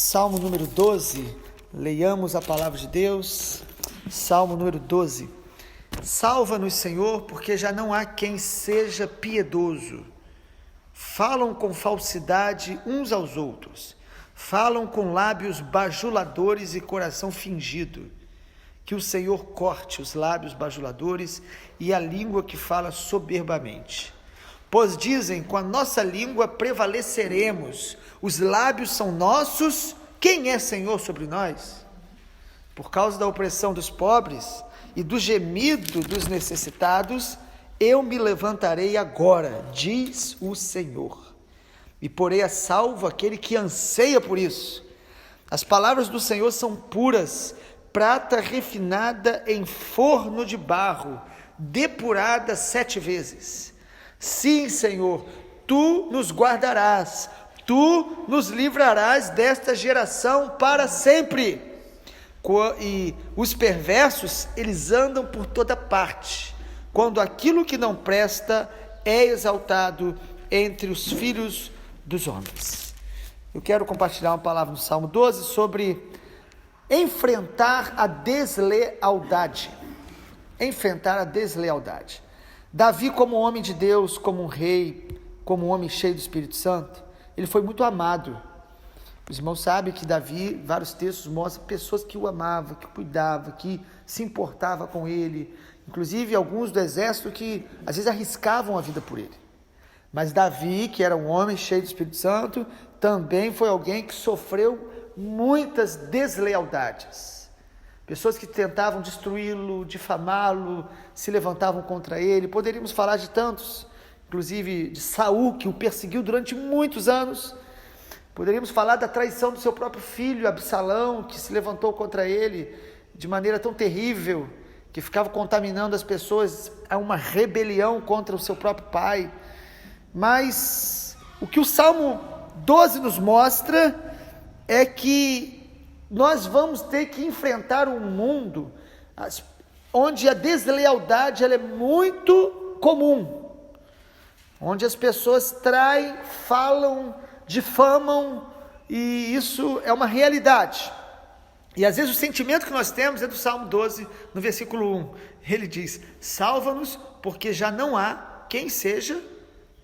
Salmo número 12, leiamos a palavra de Deus. Salmo número 12. Salva-nos, Senhor, porque já não há quem seja piedoso. Falam com falsidade uns aos outros. Falam com lábios bajuladores e coração fingido. Que o Senhor corte os lábios bajuladores e a língua que fala soberbamente. Pois dizem, com a nossa língua prevaleceremos, os lábios são nossos, quem é Senhor sobre nós? Por causa da opressão dos pobres e do gemido dos necessitados, eu me levantarei agora, diz o Senhor, e porei a salvo aquele que anseia por isso. As palavras do Senhor são puras, prata refinada em forno de barro, depurada 7 vezes. Sim, Senhor, Tu nos guardarás, Tu nos livrarás desta geração para sempre. E os perversos, eles andam por toda parte, quando aquilo que não presta é exaltado entre os filhos dos homens. Eu quero compartilhar uma palavra no Salmo 12 sobre enfrentar a deslealdade. Enfrentar a deslealdade. Davi, como homem de Deus, como um rei, como um homem cheio do Espírito Santo, ele foi muito amado. Os irmãos sabem que Davi, vários textos mostram pessoas que o amavam, que cuidavam, que se importavam com ele, inclusive alguns do exército que às vezes arriscavam a vida por ele. Mas Davi, que era um homem cheio do Espírito Santo, também foi alguém que sofreu muitas deslealdades. Pessoas que tentavam destruí-lo, difamá-lo, se levantavam contra ele. Poderíamos falar de tantos, inclusive de Saul, que o perseguiu durante muitos anos. Poderíamos falar da traição do seu próprio filho, Absalão, que se levantou contra ele de maneira tão terrível, que ficava contaminando as pessoas a uma rebelião contra o seu próprio pai. Mas o que o Salmo 12 nos mostra é que nós vamos ter que enfrentar um mundo onde a deslealdade ela é muito comum, onde as pessoas traem, falam, difamam, e isso é uma realidade. E às vezes o sentimento que nós temos é do Salmo 12, no versículo 1, ele diz: salva-nos, porque já não há quem seja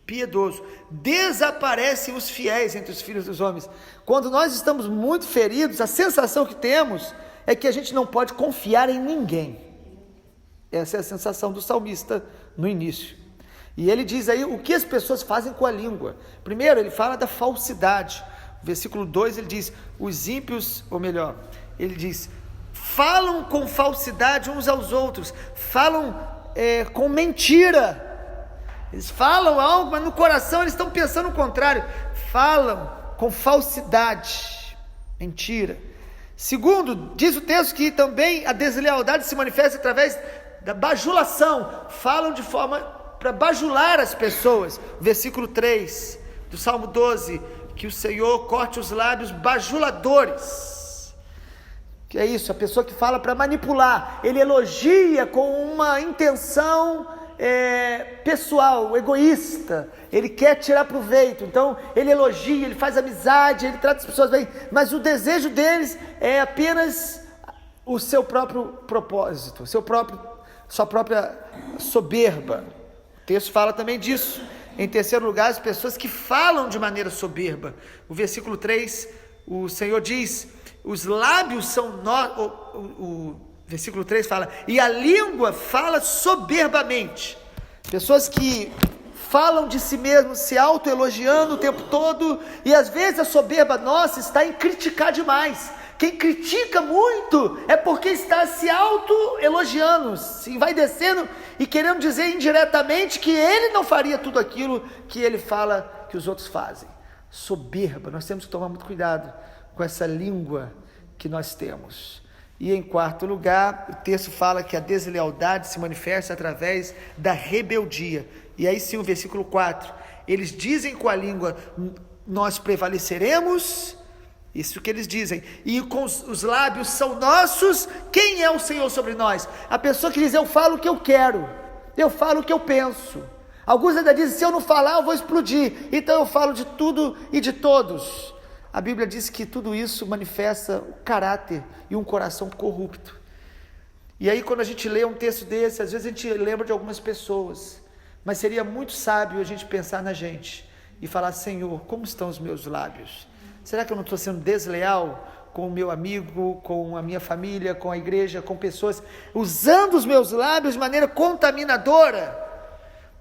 piedoso. Desaparecem os fiéis entre os filhos dos homens. Quando nós estamos muito feridos, a sensação que temos é que a gente não pode confiar em ninguém. Essa é a sensação do salmista no início. E ele diz aí o que as pessoas fazem com a língua. Primeiro, ele fala da falsidade. No versículo 2 ele diz, os ímpios, ou melhor, ele diz, falam com falsidade uns aos outros, falam com mentira. Eles falam algo, mas no coração eles estão pensando o contrário. Falam com falsidade, mentira. Segundo, diz o texto que também a deslealdade se manifesta através da bajulação. Falam de forma para bajular as pessoas. Versículo 3 do Salmo 12, que o Senhor corte os lábios bajuladores. Que é isso? A pessoa que fala para manipular. Ele elogia com uma intenção pessoal, egoísta, ele quer tirar proveito, então ele elogia, ele faz amizade, ele trata as pessoas bem, mas o desejo deles é apenas o seu próprio propósito, sua própria soberba. O texto fala também disso. Em terceiro lugar, as pessoas que falam de maneira soberba. O versículo 3, o Senhor diz, os lábios são versículo 3 fala, e a língua fala soberbamente. Pessoas que falam de si mesmos, se autoelogiando o tempo todo, e às vezes a soberba nossa está em criticar demais. Quem critica muito é porque está se autoelogiando, se vai descendo e querendo dizer indiretamente que ele não faria tudo aquilo que ele fala que os outros fazem. Soberba, nós temos que tomar muito cuidado com essa língua que nós temos. E em quarto lugar, o texto fala que a deslealdade se manifesta através da rebeldia. E aí sim o versículo 4, eles dizem com a língua, nós prevaleceremos, isso que eles dizem, e com os lábios são nossos, quem é o Senhor sobre nós? A pessoa que diz, eu falo o que eu quero, eu falo o que eu penso. Alguns ainda dizem, se eu não falar eu vou explodir, então eu falo de tudo e de todos. a Bíblia diz que tudo isso manifesta o caráter e um coração corrupto. E aí quando a gente lê um texto desse, às vezes a gente lembra de algumas pessoas, mas seria muito sábio a gente pensar na gente e falar: Senhor, como estão os meus lábios? Será que eu não estou sendo desleal com o meu amigo, com a minha família, com a igreja, com pessoas, usando os meus lábios de maneira contaminadora?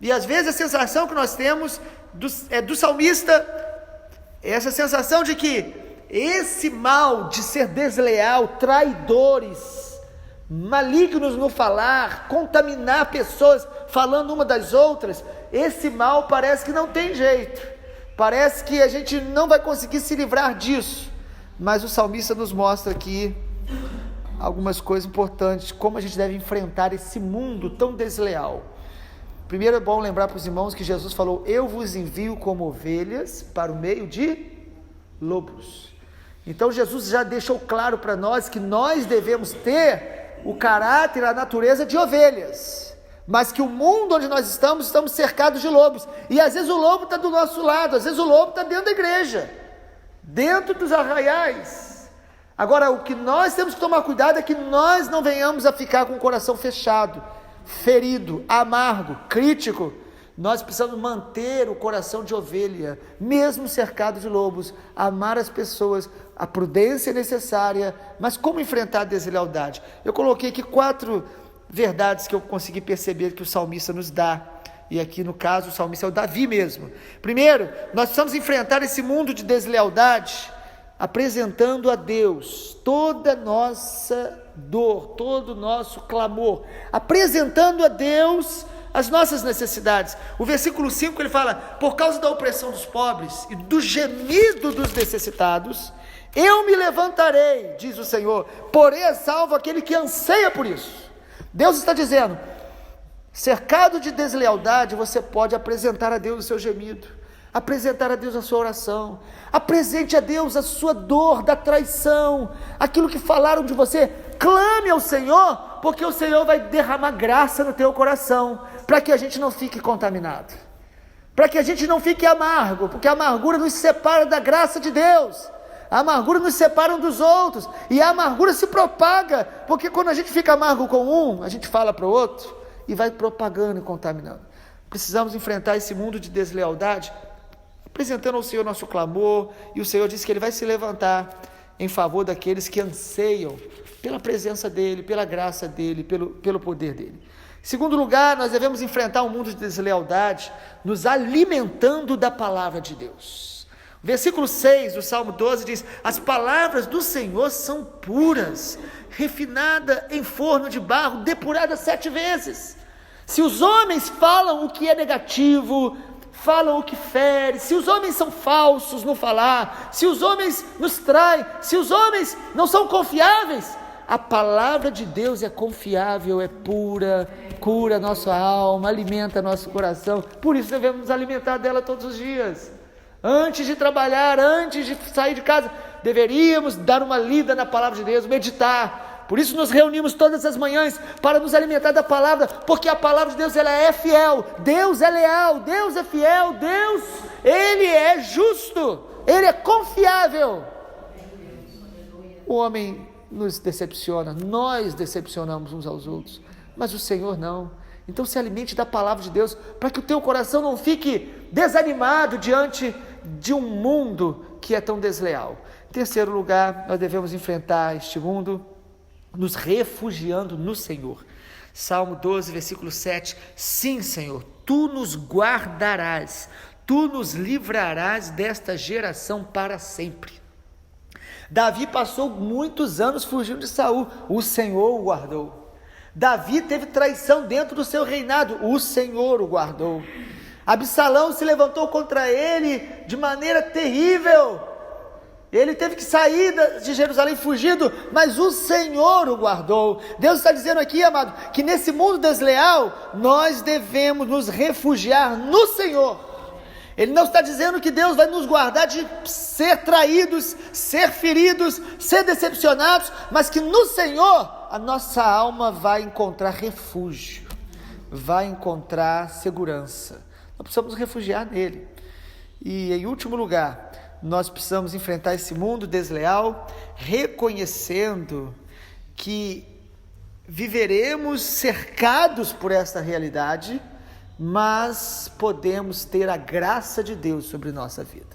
E às vezes a sensação que nós temos do salmista é essa sensação de que esse mal de ser desleal, traidores, malignos no falar, contaminar pessoas falando uma das outras, esse mal parece que não tem jeito, parece que a gente não vai conseguir se livrar disso. Mas o salmista nos mostra aqui algumas coisas importantes, como a gente deve enfrentar esse mundo tão desleal. Primeiro é bom lembrar para os irmãos que Jesus falou: eu vos envio como ovelhas para o meio de lobos. Então Jesus já deixou claro para nós que nós devemos ter o caráter, a natureza de ovelhas, mas que o mundo onde nós estamos cercados de lobos, e às vezes o lobo está do nosso lado, às vezes o lobo está dentro da igreja, dentro dos arraiais. Agora, o que nós temos que tomar cuidado é que nós não venhamos a ficar com o coração fechado, ferido, amargo, crítico. Nós precisamos manter o coração de ovelha, mesmo cercado de lobos, amar as pessoas, a prudência necessária. Mas como enfrentar a deslealdade? Eu coloquei aqui 4 verdades que eu consegui perceber que o salmista nos dá, e aqui no caso o salmista é o Davi mesmo. Primeiro, nós precisamos enfrentar esse mundo de deslealdade apresentando a Deus toda a nossa dor, todo o nosso clamor, apresentando a Deus as nossas necessidades. O versículo 5 ele fala: por causa da opressão dos pobres e do gemido dos necessitados, eu me levantarei, diz o Senhor, porém salvo aquele que anseia por isso. Deus está dizendo: cercado de deslealdade, você pode apresentar a Deus o seu gemido, apresentar a Deus a sua oração, apresente a Deus a sua dor da traição, aquilo que falaram de você, clame ao Senhor, porque o Senhor vai derramar graça no teu coração, para que a gente não fique contaminado, para que a gente não fique amargo, porque a amargura nos separa da graça de Deus, a amargura nos separa um dos outros, e a amargura se propaga, porque quando a gente fica amargo com um, a gente fala para o outro, e vai propagando e contaminando. Precisamos enfrentar esse mundo de deslealdade, apresentando ao Senhor nosso clamor, e o Senhor diz que Ele vai se levantar em favor daqueles que anseiam pela presença dEle, pela graça dEle, pelo poder dEle. Em segundo lugar, nós devemos enfrentar um mundo de deslealdade, nos alimentando da palavra de Deus. O versículo 6 do Salmo 12 diz: as palavras do Senhor são puras, refinada em forno de barro, depurada 7 vezes. Se os homens falam o que é negativo, falam o que fere, se os homens são falsos no falar, se os homens nos traem, se os homens não são confiáveis, a palavra de Deus é confiável, é pura, cura nossa alma, alimenta nosso coração. Por isso devemos nos alimentar dela todos os dias. Antes de trabalhar, antes de sair de casa, deveríamos dar uma lida na palavra de Deus, meditar. Por isso nos reunimos todas as manhãs para nos alimentar da palavra, porque a palavra de Deus ela é fiel, Deus é leal, Deus é fiel, Deus, Ele é justo, Ele é confiável. O homem nos decepciona, nós decepcionamos uns aos outros, mas o Senhor não. Então se alimente da palavra de Deus, para que o teu coração não fique desanimado diante de um mundo que é tão desleal. Em terceiro lugar, nós devemos enfrentar este mundo nos refugiando no Senhor. Salmo 12, versículo 7, sim, Senhor, Tu nos guardarás, Tu nos livrarás desta geração para sempre. Davi passou muitos anos fugindo de Saul, o Senhor o guardou. Davi teve traição dentro do seu reinado, o Senhor o guardou. Absalão se levantou contra ele de maneira terrível, ele teve que sair de Jerusalém fugido, mas o Senhor o guardou. Deus está dizendo aqui, amado, que nesse mundo desleal, nós devemos nos refugiar no Senhor. Ele não está dizendo que Deus vai nos guardar de ser traídos, ser feridos, ser decepcionados, mas que no Senhor a nossa alma vai encontrar refúgio, vai encontrar segurança. Nós precisamos nos refugiar nele. E em último lugar, nós precisamos enfrentar esse mundo desleal, reconhecendo que viveremos cercados por essa realidade, mas podemos ter a graça de Deus sobre nossa vida.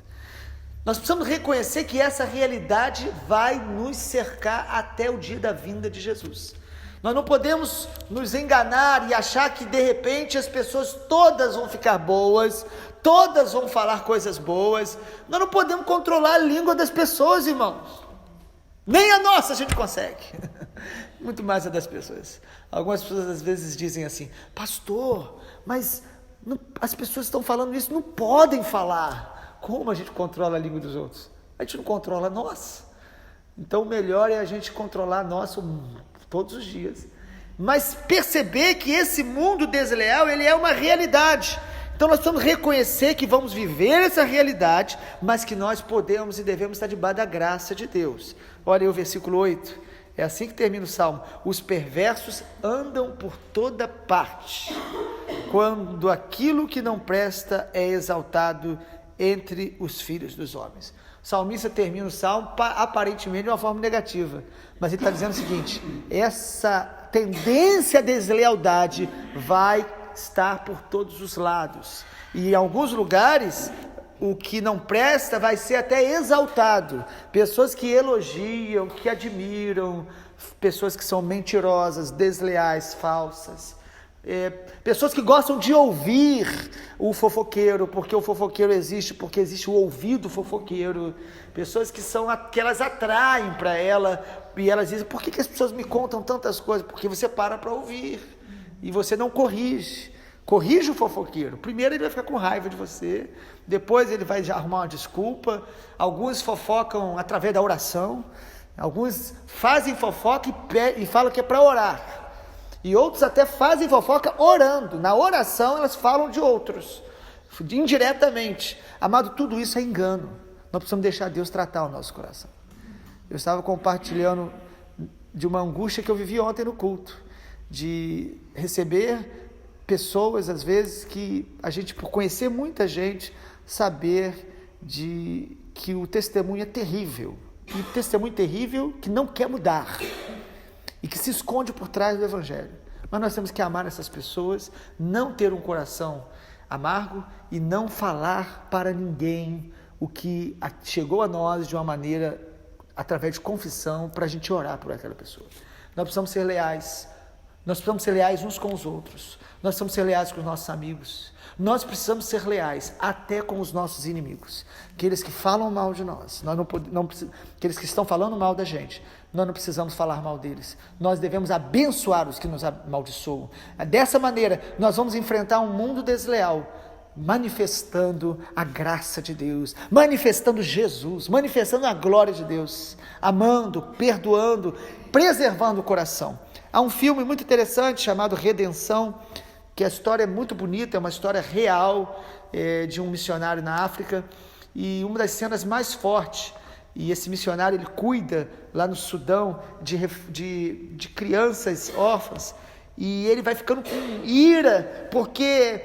Nós precisamos reconhecer que essa realidade vai nos cercar até o dia da vinda de Jesus. Nós não podemos nos enganar e achar que de repente as pessoas todas vão ficar boas, todas vão falar coisas boas. Nós não podemos controlar a língua das pessoas, irmãos. Nem a nossa a gente consegue. Muito mais a das pessoas. Algumas pessoas às vezes dizem assim: pastor, mas as pessoas estão falando isso, não podem falar. Como a gente controla a língua dos outros? A gente não controla a nossa. Então o melhor é a gente controlar a nossa todos os dias. Mas perceber que esse mundo desleal, ele é uma realidade. Então nós precisamos reconhecer que vamos viver essa realidade, mas que nós podemos e devemos estar debaixo da graça de Deus. Olha aí o versículo 8, é assim que termina o Salmo: os perversos andam por toda parte, quando aquilo que não presta é exaltado entre os filhos dos homens. O salmista termina o Salmo aparentemente de uma forma negativa, mas ele está dizendo o seguinte: essa tendência à deslealdade vai estar por todos os lados, e em alguns lugares o que não presta vai ser até exaltado. Pessoas que elogiam, que admiram, pessoas que são mentirosas, desleais, falsas, pessoas que gostam de ouvir o fofoqueiro, porque o fofoqueiro existe, porque existe o ouvido fofoqueiro. Pessoas que elas atraem para ela, e elas dizem: por que as pessoas me contam tantas coisas? Porque você para ouvir, e você não corrige o fofoqueiro. Primeiro ele vai ficar com raiva de você, depois ele vai arrumar uma desculpa. Alguns fofocam através da oração, alguns fazem fofoca e falam que é para orar, e outros até fazem fofoca orando. Na oração elas falam de outros, indiretamente. Amado, tudo isso é engano. Nós precisamos deixar Deus tratar o nosso coração. Eu estava compartilhando de uma angústia que eu vivi ontem no culto, de receber pessoas, às vezes, que a gente, por conhecer muita gente, saber que o testemunho é terrível, e testemunho terrível que não quer mudar, e que se esconde por trás do Evangelho. Mas nós temos que amar essas pessoas, não ter um coração amargo e não falar para ninguém o que chegou a nós de uma maneira, através de confissão, para a gente orar por aquela pessoa. Nós precisamos ser leais. Nós precisamos ser leais uns com os outros. Nós precisamos ser leais com os nossos amigos. Nós precisamos ser leais até com os nossos inimigos. Aqueles que falam mal de nós. Aqueles que estão falando mal da gente. Nós não precisamos falar mal deles. Nós devemos abençoar os que nos amaldiçoam. Dessa maneira, nós vamos enfrentar um mundo desleal, manifestando a graça de Deus, manifestando Jesus, manifestando a glória de Deus, amando, perdoando, preservando o coração. Há um filme muito interessante chamado Redenção, que a história é muito bonita, é uma história real, de um missionário na África, e uma das cenas mais fortes, e esse missionário ele cuida lá no Sudão de crianças órfãs, e ele vai ficando com ira, porque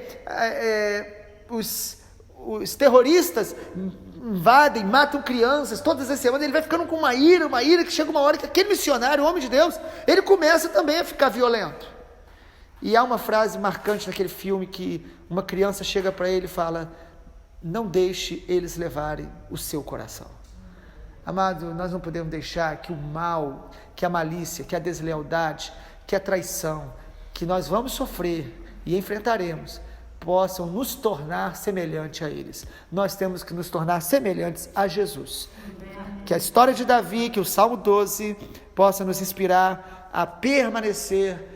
os terroristas invadem, matam crianças todas as semanas. Ele vai ficando com uma ira que chega uma hora que aquele missionário, o homem de Deus, ele começa também a ficar violento. E há uma frase marcante naquele filme que uma criança chega para ele e fala: não deixe eles levarem o seu coração. Amado, nós não podemos deixar que o mal, que a malícia, que a deslealdade, que a traição, que nós vamos sofrer e enfrentaremos, possam nos tornar semelhante a eles. Nós temos que nos tornar semelhantes a Jesus. Que a história de Davi, que o Salmo 12 possa nos inspirar a permanecer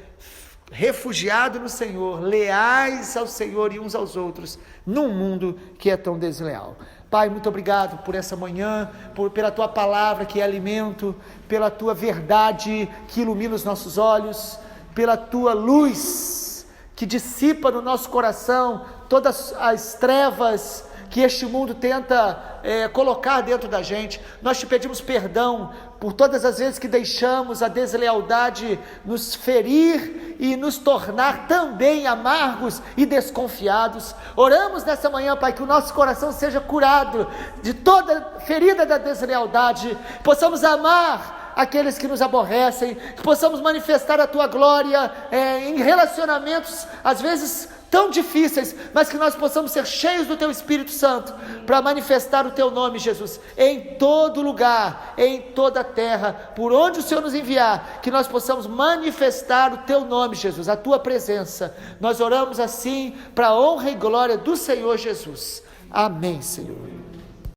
refugiado no Senhor, leais ao Senhor e uns aos outros, num mundo que é tão desleal. Pai, muito obrigado por essa manhã, pela Tua palavra que é alimento, pela Tua verdade que ilumina os nossos olhos, pela Tua luz que dissipa no nosso coração todas as trevas que este mundo tenta colocar dentro da gente. Nós te pedimos perdão por todas as vezes que deixamos a deslealdade nos ferir e nos tornar também amargos e desconfiados. Oramos nessa manhã, Pai, que o nosso coração seja curado de toda ferida da deslealdade, possamos amar aqueles que nos aborrecem, que possamos manifestar a Tua glória em relacionamentos, às vezes tão difíceis, mas que nós possamos ser cheios do Teu Espírito Santo, para manifestar o Teu nome, Jesus, em todo lugar, em toda a terra, por onde o Senhor nos enviar, que nós possamos manifestar o Teu nome, Jesus, a Tua presença. Nós oramos assim, para a honra e glória do Senhor Jesus. Amém, Senhor.